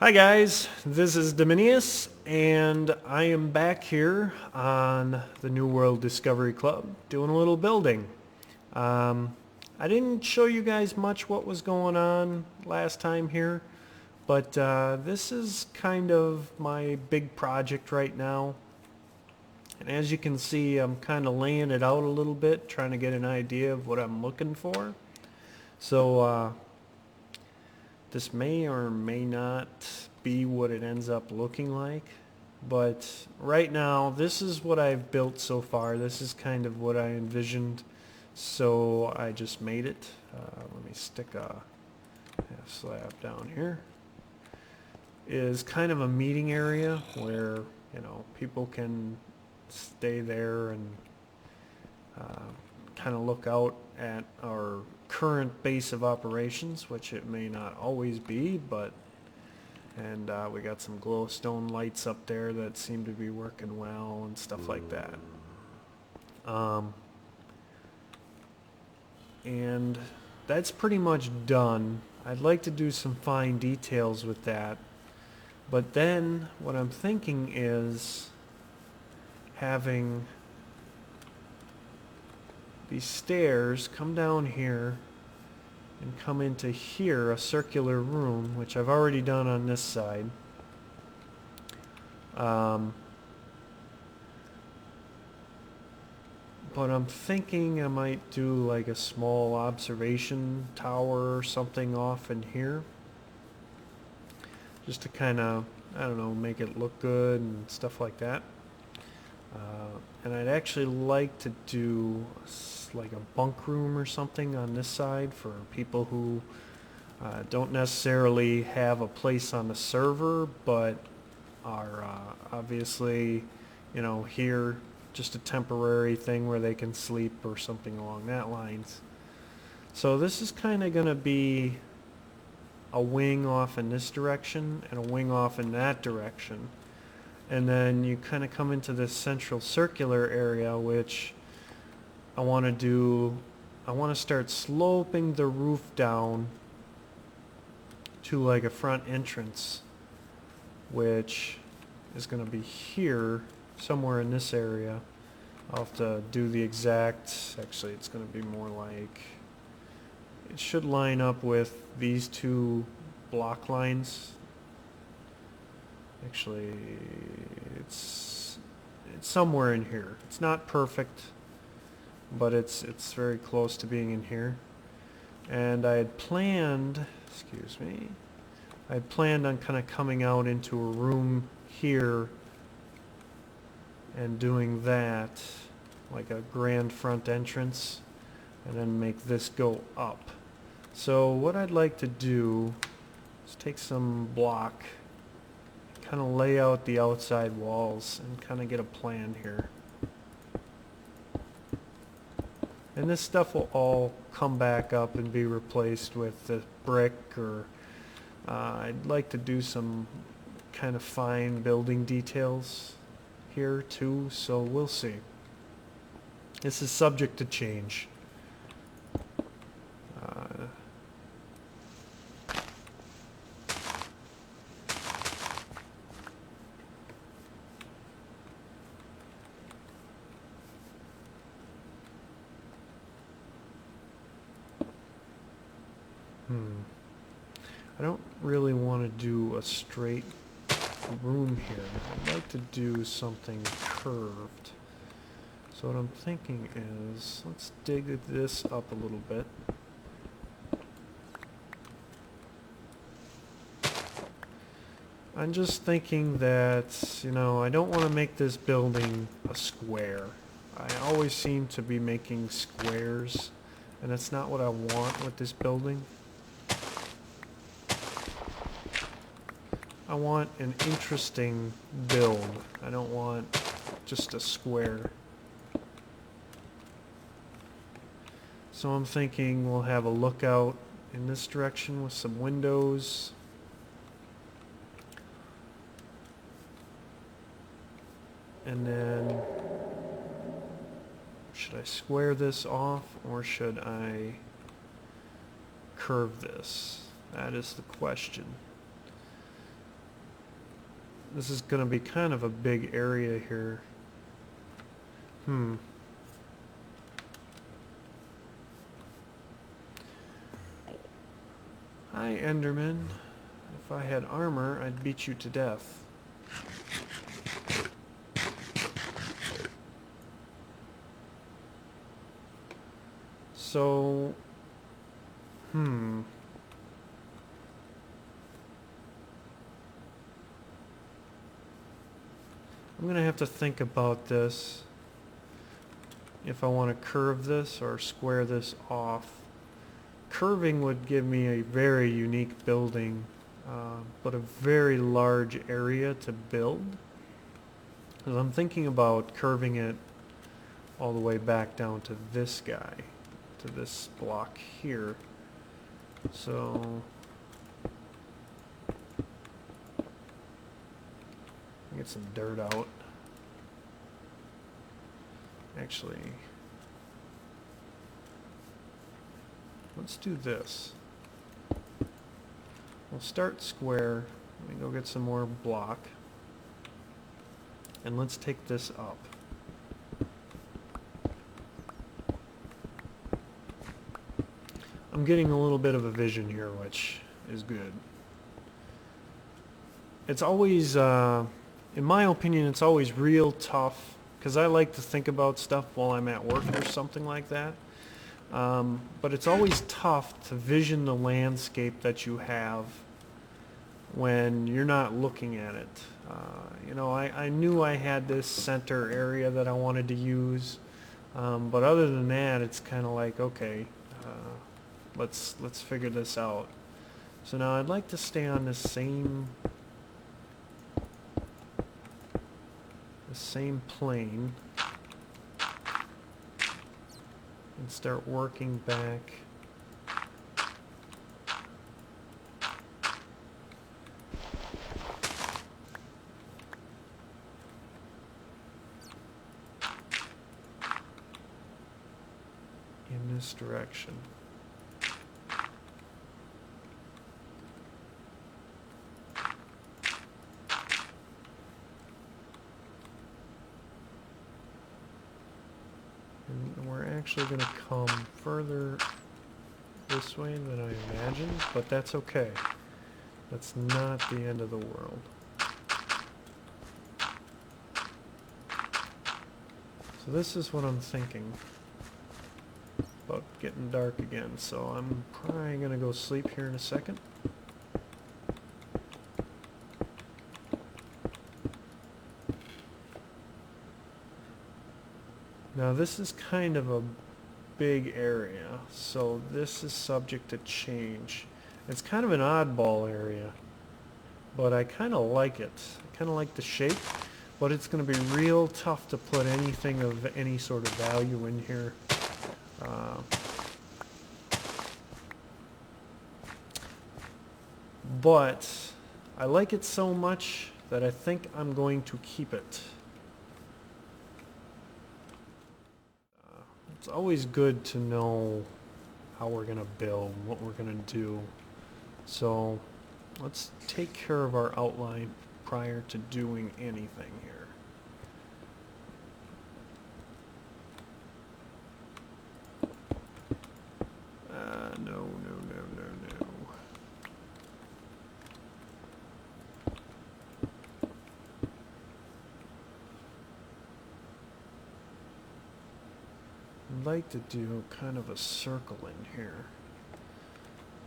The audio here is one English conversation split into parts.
Hi guys, this is Diminias, and I am back here on the New World Discovery Club doing a little building. Um, I didn't show you guys much what was going on last time here, but this is kind of my big project right now. And as you can see, I'm kind of laying it out a little bit, trying to get an idea of what I'm looking for. So this may or may not be what it ends up looking like, but right now this is what I've built so far. This is kind of what I envisioned, so I just made it. Let me stick a half slab down here. Is kind of a meeting area where people can stay there and uh, kind of look out at our current base of operations, which it may not always be, but and we got some glowstone lights up there that seem to be working well and stuff like that. And that's pretty much done. I'd like to do some fine details with that, but then what I'm thinking is having these stairs come down here and come into here, a circular room, which I've already done on this side. But I'm thinking I might do like a small observation tower or something off in here, just to kind of, I don't know, make it look good and stuff like that. And I'd actually like to do like a bunk room or something on this side for people who don't necessarily have a place on the server, but are obviously, here just a temporary thing where they can sleep or something along that lines. So this is kind of going to be a wing off in this direction and a wing off in that direction. And then you kind of come into this central circular area, which I want to do. I want to start sloping the roof down to like a front entrance, which is going to be here, somewhere in this area. I'll have to do the exact, actually it's going to be more like, it should line up with these two block lines. Actually, it's somewhere in here. It's not perfect, but it's very close to being in here. And I had planned, excuse me, I had planned on kind of coming out into a room here and doing that, like a grand front entrance, and then make this go up. So what I'd like to do is take some block, kind of lay out the outside walls and kind of get a plan here. And this stuff will all come back up and be replaced with the brick, or I'd like to do some kind of fine building details here too, so we'll see. This is subject to change. I don't really want to do a straight room here. I'd like to do something curved. So what I'm thinking is, let's dig this up a little bit. I'm just thinking that, I don't want to make this building a square. I always seem to be making squares, and that's not what I want with this building. I want an interesting build. I don't want just a square. So I'm thinking we'll have a lookout in this direction with some windows. And then, should I square this off or should I curve this? That is the question. this is going to be kind of a big area here. Hi, Enderman. If I had armor, I'd beat you to death. So, I'm gonna have to think about this. If I want to curve this or square this off. Curving would give me a very unique building, but a very large area to build. Because I'm thinking about curving it all the way back down to this guy, to this block here. So get some dirt out. Actually, let's do this. We'll start square. Let me go get some more block. And let's take this up. I'm getting a little bit of a vision here, which is good. It's always, in my opinion, it's always real tough, because I like to think about stuff while I'm at work or something like that. But it's always tough to vision the landscape that you have when you're not looking at it. You know, I knew I had this center area that I wanted to use, but other than that, it's kind of like, okay, let's figure this out. So now I'd like to stay on the same plane and start working back. In this direction. And we're actually going to come further this way than I imagined, but that's okay. That's not the end of the world. So this is what I'm thinking about getting dark again, so I'm probably going to go sleep here in a second. Now this is kind of a big area, so this is subject to change. It's kind of an oddball area, but I kind of like it. I kind of like the shape, but it's going to be real tough to put anything of any sort of value in here. But I like it so much that I think I'm going to keep it. It's always good to know how we're going to build, what we're going to do. So let's take care of our outline prior to doing anything here. No. I'd like to do kind of a circle in here.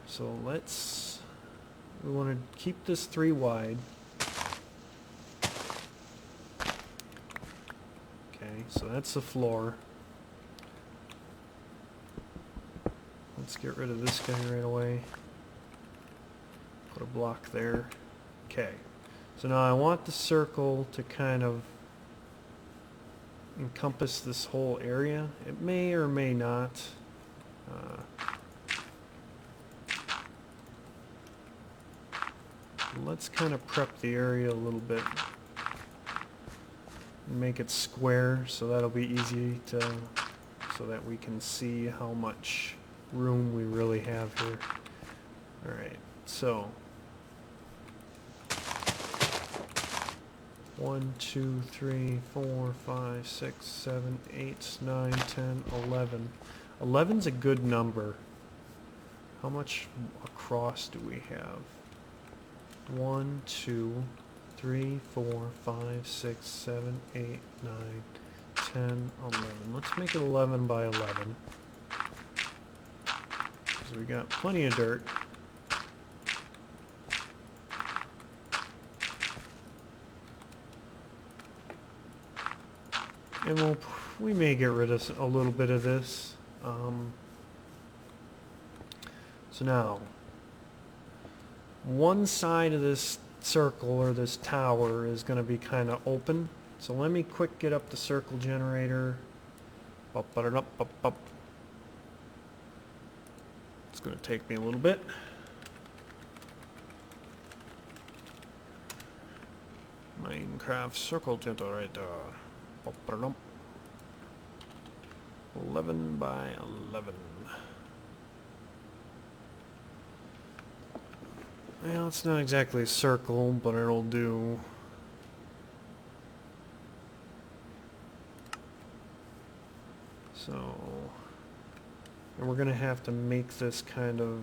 So we want to keep this 3 wide. Okay, so that's the floor. Let's get rid of this guy right away. Put a block there. Okay, so now I want the circle to kind of encompass this whole area. It may or may not. Let's kind of prep the area a little bit. Make it square, so that'll be easy so that we can see how much room we really have here. Alright, so 1, 2, 3, 4, 5, 6, 7, 8, 9, 10, 11. 11's a good number. How much across do we have? 1, 2, 3, 4, 5, 6, 7, 8, 9, 10, 11. Let's make it 11 by 11. So we got plenty of dirt. And we may get rid of a little bit of this. So now, one side of this circle or this tower is going to be kind of open. So let me quick get up the circle generator. It's going to take me a little bit. Minecraft circle generator. 11 by 11. Well, it's not exactly a circle, but it'll do. So, and we're gonna have to make this kind of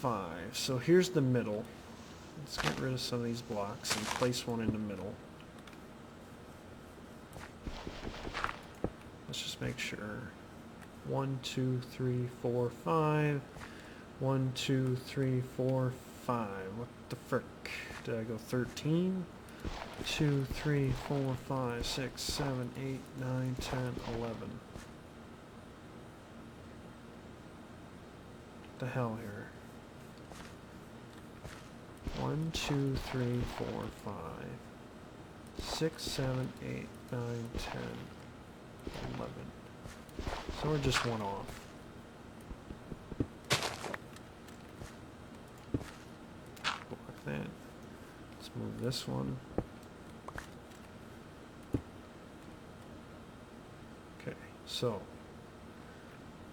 5. So here's the middle. Let's get rid of some of these blocks and place one in the middle. Let's just make sure. 1, 2, 3, 4, 5. 1, 2, 3, 4, 5. What the frick? Did I go 13? 2, 3, 4, 5, 6, 7, 8, 9, 10, 11. What the hell here? 1, 2, 3, 4, 5, 6, 7, 8, 9, 10, 11. So we're just one off. Block that. Let's move this one. Okay, so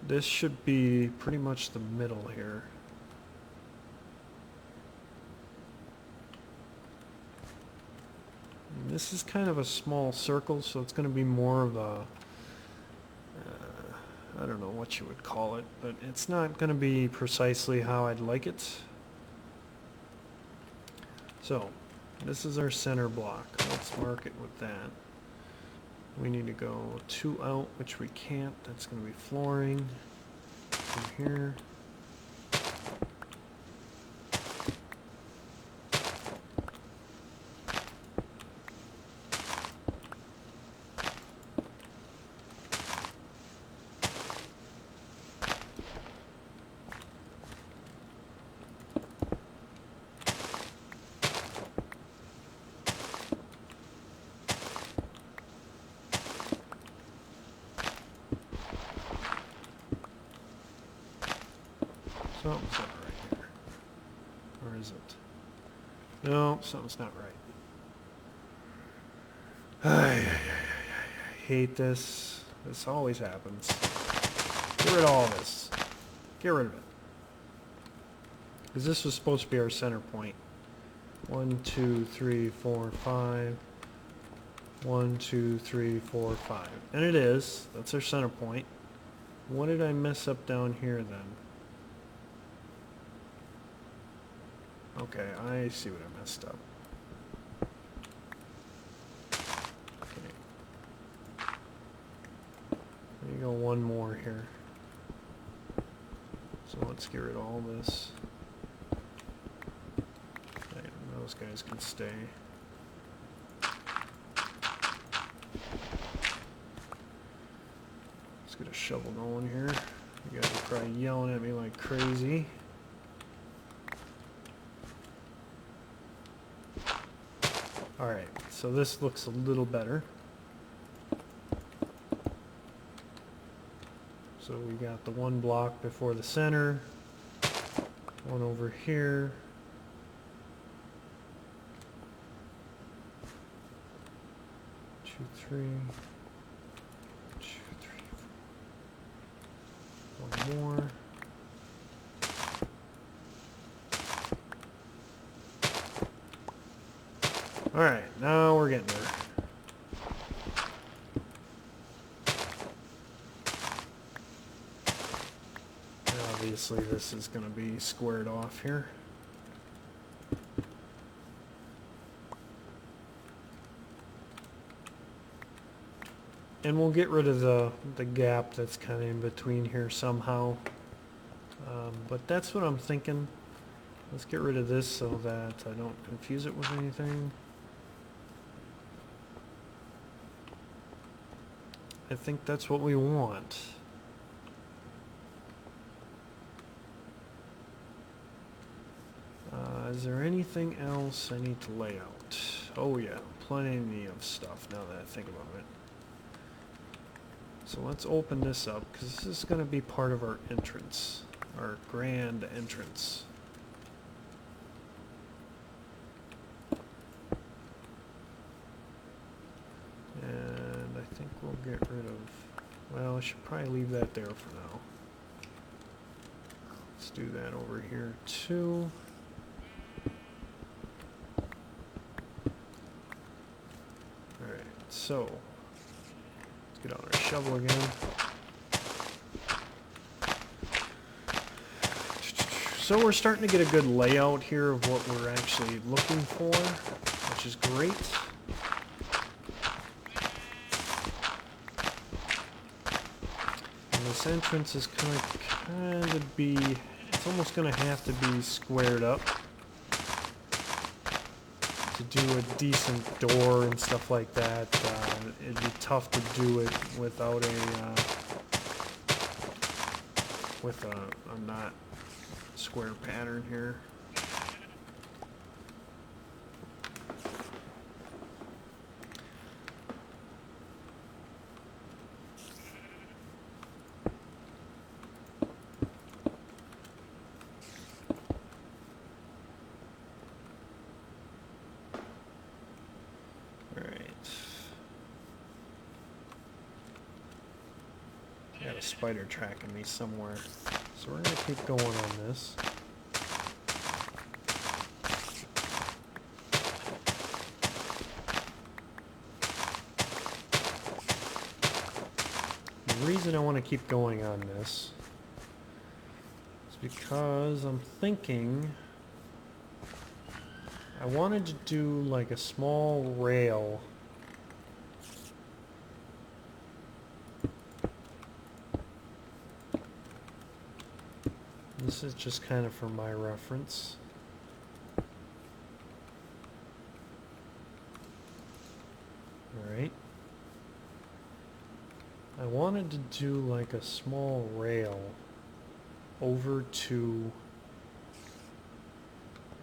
this should be pretty much the middle here. And this is kind of a small circle, so it's going to be more of a I don't know what you would call it, but it's not going to be precisely how I'd like it. So, this is our center block. Let's mark it with that. We need to go 2 out, which we can't. That's going to be flooring from here. Something's not right here. Or is it? No, something's not right. I hate this. This always happens. Get rid of all this. Get rid of it. Because this was supposed to be our center point. 1, 2, 3, 4, 5. 1, 2, 3, 4, 5. And it is. That's our center point. What did I mess up down here then? Okay, I see what I messed up. Okay. There you go, one more here. So let's get rid of all this. Okay, those guys can stay. Let's get a shovel going here. You guys are probably yelling at me like crazy. Alright, so this looks a little better. So we got the one block before the center, one over here. Two, three. 2, 3, 4. One more. Alright, now we're getting there. Obviously this is going to be squared off here. And we'll get rid of the gap that's kind of in between here somehow. But that's what I'm thinking. Let's get rid of this so that I don't confuse it with anything. I think that's what we want. Is there anything else I need to lay out? Oh yeah, plenty of stuff now that I think about it. So let's open this up because this is going to be part of our entrance, our grand entrance. And I think we'll get rid of, well, I should probably leave that there for now. Let's do that over here too. Alright, so let's get out our shovel again. So we're starting to get a good layout here of what we're actually looking for, which is great. And this entrance is kind of be, it's almost going to have to be squared up to do a decent door and stuff like that. It'd be tough to do it without with a not square pattern here. Got a spider tracking me somewhere, so we're going to keep going on this. The reason I want to keep going on this is because I'm thinking I wanted to do like a small rail . This is just kind of for my reference. Alright. I wanted to do like a small rail over to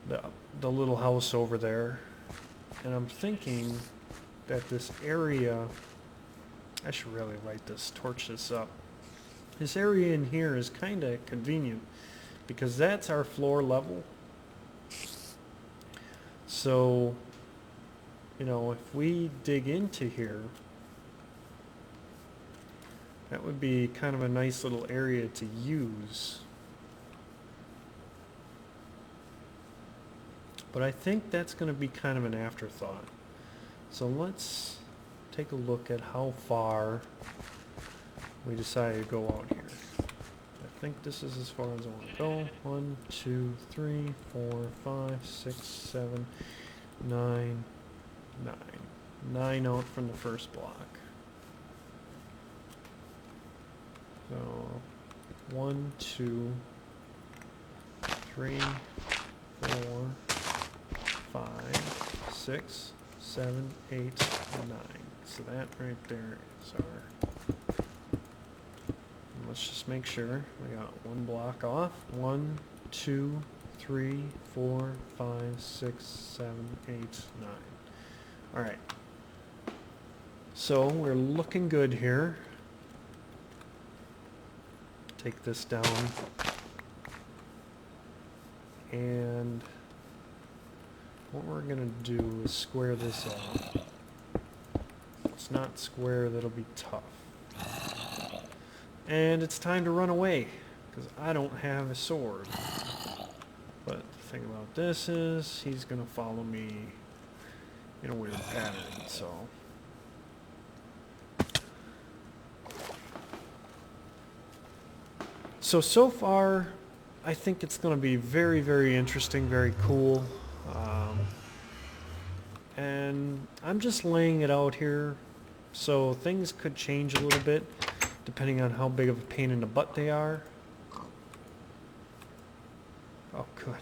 the little house over there. And I'm thinking that this area, I should really torch this up. This area in here is kind of convenient because that's our floor level. So, you know, if we dig into here, that would be kind of a nice little area to use. But I think that's going to be kind of an afterthought. So let's take a look at how far we decided to go out here. I think this is as far as I want to go. 1, 2, 3, 4, 5, 6, 7, 9, 9. 9 out from the first block. So 1, 2, 3, 4, 5, 6, 7, 8, 9. So that right there is our... Let's just make sure we got one block off. 1, 2, 3, 4, 5, 6, 7, 8, 9. Alright. So we're looking good here. Take this down. And what we're going to do is square this off. If it's not square, that'll be tough. And it's time to run away, because I don't have a sword. But the thing about this is, he's going to follow me in a weird pattern, so. So far, I think it's going to be very, very interesting, very cool. And I'm just laying it out here, so things could change a little bit depending on how big of a pain in the butt they are. Oh, good.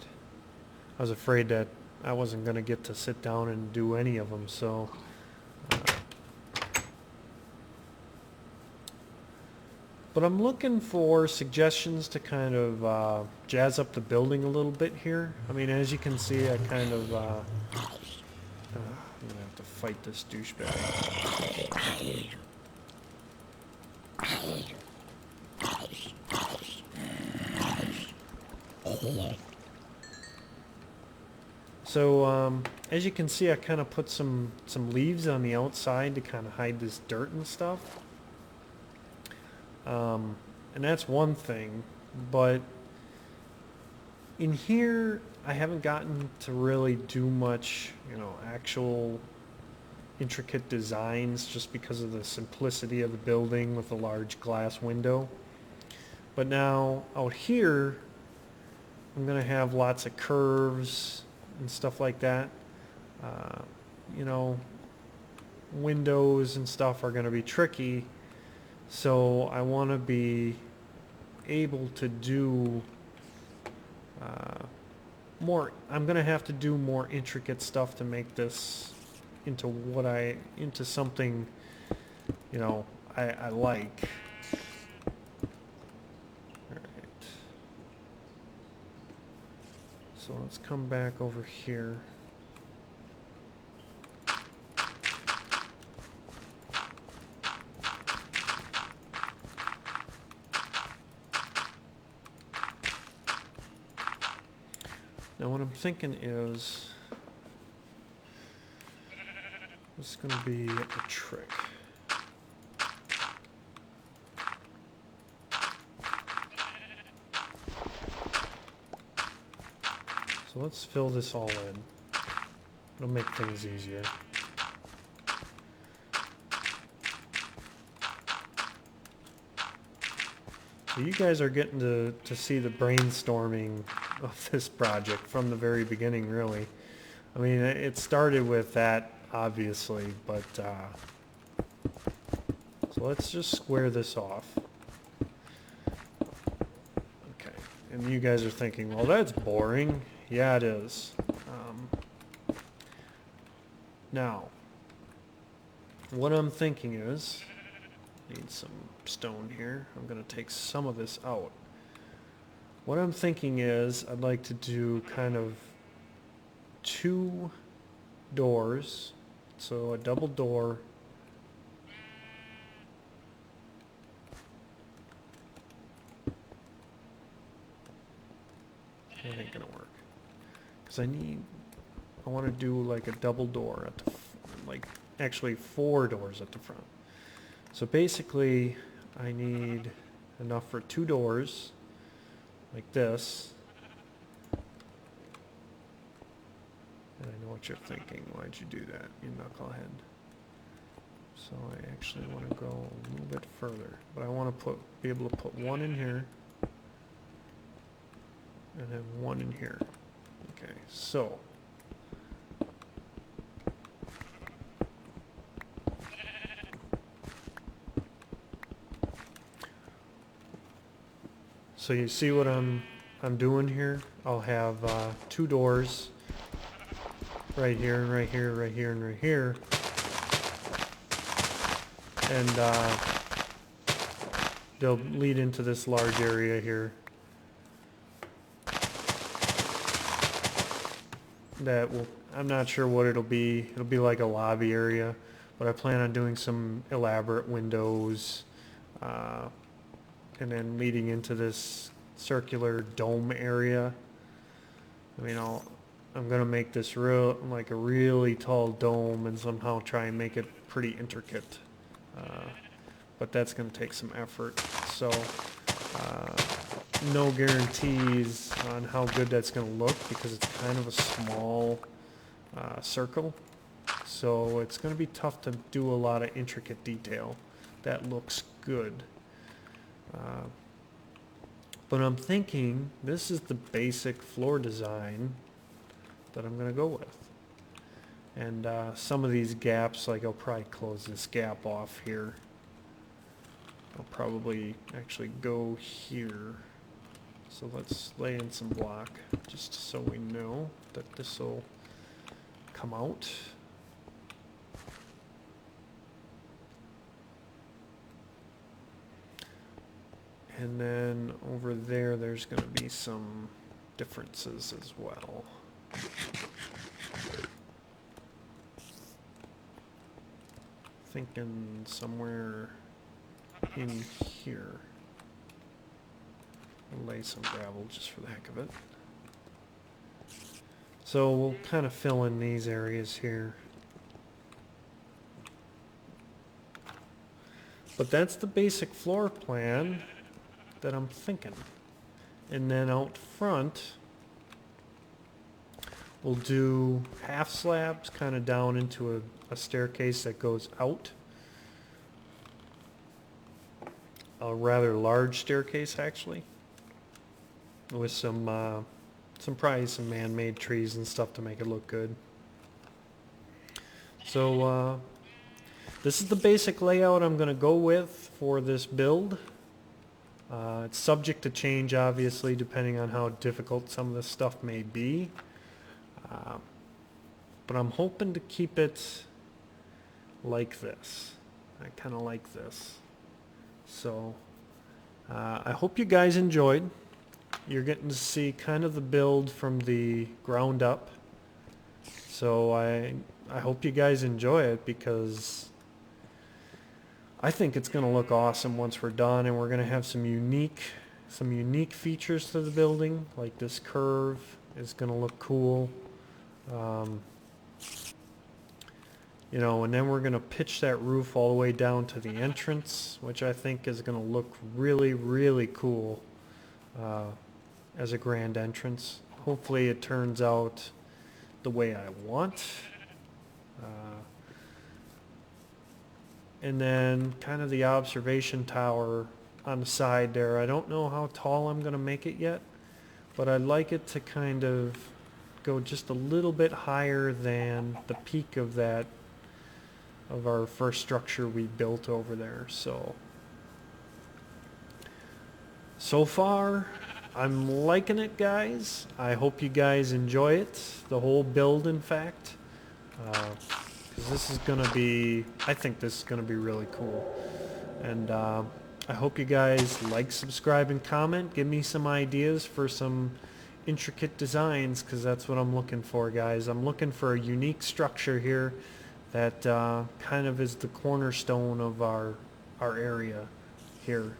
I was afraid that I wasn't going to get to sit down and do any of them, so... But I'm looking for suggestions to kind of jazz up the building a little bit here. I mean, as you can see, I kind of... I'm going to have to fight this douchebag. So, as you can see, I kind of put some leaves on the outside to kind of hide this dirt and stuff. And that's one thing, but in here, I haven't gotten to really do much, you know, actual intricate designs just because of the simplicity of the building with a large glass window. But now, out here, I'm going to have lots of curves and stuff like that. You know, windows and stuff are going to be tricky. So I want to be able to do more. I'm going to have to do more intricate stuff to make this into something, you know, I like. All right. So let's come back over here. Now what I'm thinking is, this is going to be a trick. So let's fill this all in. It'll make things easier. So you guys are getting to see the brainstorming of this project from the very beginning, really. I mean, it started with that, obviously, but so let's just square this off. Okay, and you guys are thinking, well, that's boring. Yeah, it is. Now, what I'm thinking is, need some stone here. I'm going to take some of this out. What I'm thinking is I'd like to do kind of 2 doors, so a double door. That ain't gonna work, because I want to do like a double door at the, like actually 4 doors at the front. So basically I need enough for 2 doors like this. And I know what you're thinking. Why'd you do that, you knucklehead? So I actually want to go a little bit further, but I want to be able to put 1 in here and then 1 in here. Okay, so you see what I'm doing here? I'll have 2 doors right here and right here, right here and right here. And they'll lead into this large area here. That will, I'm not sure what it'll be. It'll be like a lobby area, but I plan on doing some elaborate windows, and then leading into this circular dome area. I mean, I'm gonna make this like a really tall dome and somehow try and make it pretty intricate. But that's gonna take some effort. So no guarantees on how good that's gonna look because it's kind of a small circle. so it's going to be tough to do a lot of intricate detail. That looks good. But I'm thinking this is the basic floor design that I'm going to go with. And some of these gaps, like I'll probably close this gap off here. I'll probably actually go here. So let's lay in some block just so we know that this will come out. And then over there, there's going to be some differences as well. Thinking somewhere in here. I'll lay some gravel just for the heck of it. So we'll kind of fill in these areas here. But that's the basic floor plan that I'm thinking. And then out front, we'll do half slabs kind of down into a staircase that goes out. A rather large staircase actually, with probably some man-made trees and stuff to make it look good. So this is the basic layout I'm going to go with for this build. It's subject to change, obviously, depending on how difficult some of this stuff may be. But I'm hoping to keep it like this. I kind of like this. So I hope you guys enjoyed. You're getting to see kind of the build from the ground up. So I hope you guys enjoy it, because I think it's going to look awesome once we're done, and we're going to have some unique features to the building, like this curve is going to look cool. You know, and then we're going to pitch that roof all the way down to the entrance, which I think is going to look really, really cool as a grand entrance. Hopefully it turns out the way I want. And then kind of the observation tower on the side there. I don't know how tall I'm going to make it yet, but I'd like it to kind of go just a little bit higher than the peak of our first structure we built over there. So far I'm liking it, guys. I hope you guys enjoy it, the whole build in fact, because this is gonna be, I think this is gonna be really cool. And I hope you guys like, subscribe, and comment. Give me some ideas for some intricate designs, because that's what I'm looking for, guys. I'm looking for a unique structure here that kind of is the cornerstone of our area here.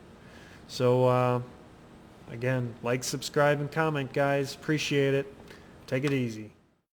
So again, like, subscribe, and comment, guys. Appreciate it. Take it easy.